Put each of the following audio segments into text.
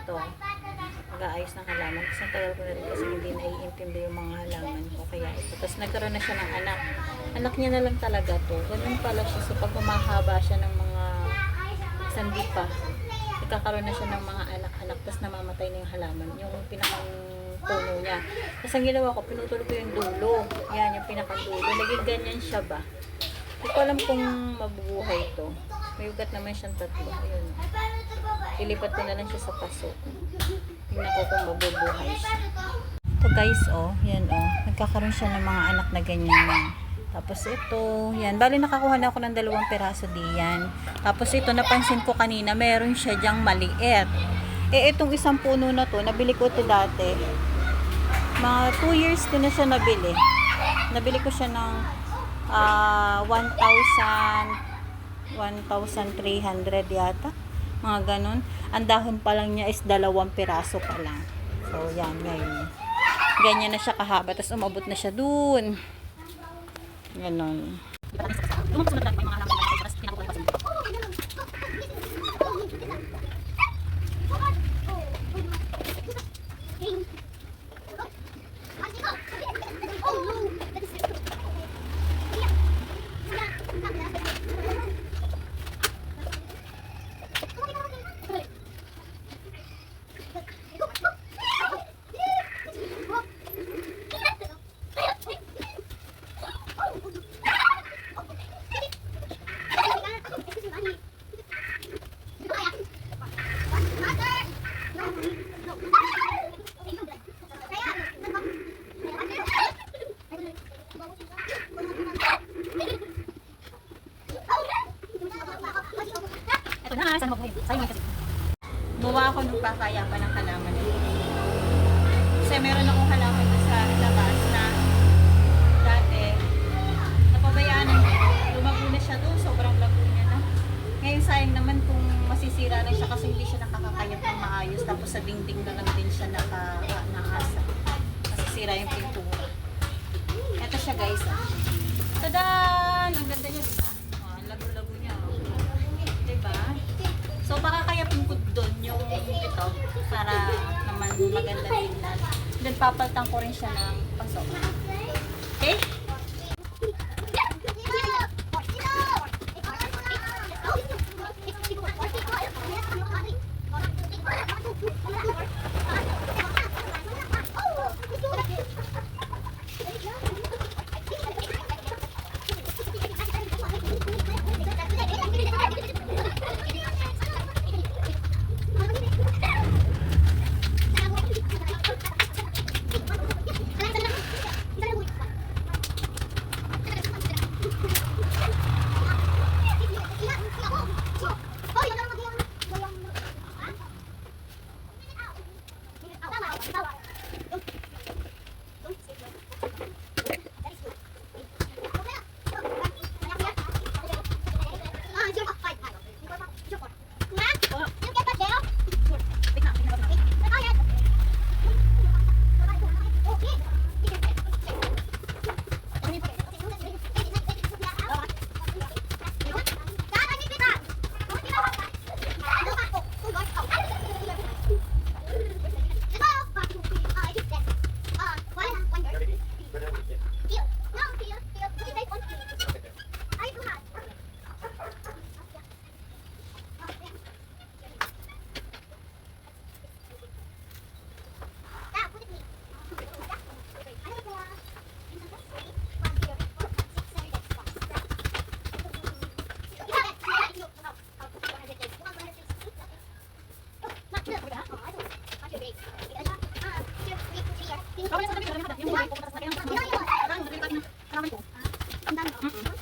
ito. Mag-aayos ng halaman. Kasi tagal ko na rin kasi hindi naiintindi yung mga halaman ko. Kaya ito. Tapos nagkaroon na siya ng anak. Anak niya na lang talaga to. Ganun pala siya. So pag humahaba siya ng mga sandi pa, nagkakaroon na siya ng mga anak-anak. Tapos namamatay na yung halaman. Yung pinakang puno niya. Tapos ang ginawa ko, pinutol ko yung dulo. Yan, yung pinakang dulo. Naging ganyan siya ba? Hindi ko alam kung mabubuhay ito. May ugat naman siyang tatlo. Ayun. Ilipat ko na lang siya sa paso. Tingnan ko kung mabubuhay siya. Ito guys, oh. Yan, oh. Nagkakaroon siya ng mga anak na ganyan. Tapos ito. Yan. Bali nakakuha na ako ng 2 peraso diyan. Tapos ito, napansin ko kanina, meron siya dyang maliit. Eh, itong isang puno na to, nabili ko ito dati. Mga 2 years ko na siya nabili. Nabili ko siya ng 1,300 yata. Mga ganun. Ang dahon pa lang niya is 2 peraso pa lang. So, yan. Ngayon. Ganyan na siya kahaba. Tapos umabot na siya dun. Ganun. Buwa ako nung pakaya pa ng halaman. Kasi meron akong halaman sa labas na dati napabayaan na lumago na siya doon. Sobrang lago niya na. Ngayon sayang naman kung masisira na siya kasi hindi siya nakakakayat ng maayos. Tapos sa dingding na lang din siya nakaasa. Masisira yung pintura. Ito siya guys. Tadan! Ang ganda niya, diba? Ang lago-lago niya. Diba? So baka kaya pungkod doon yung ito para naman maganda tingnan. Then papaltan ko rin siya ng paso. Okay?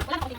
Wala pa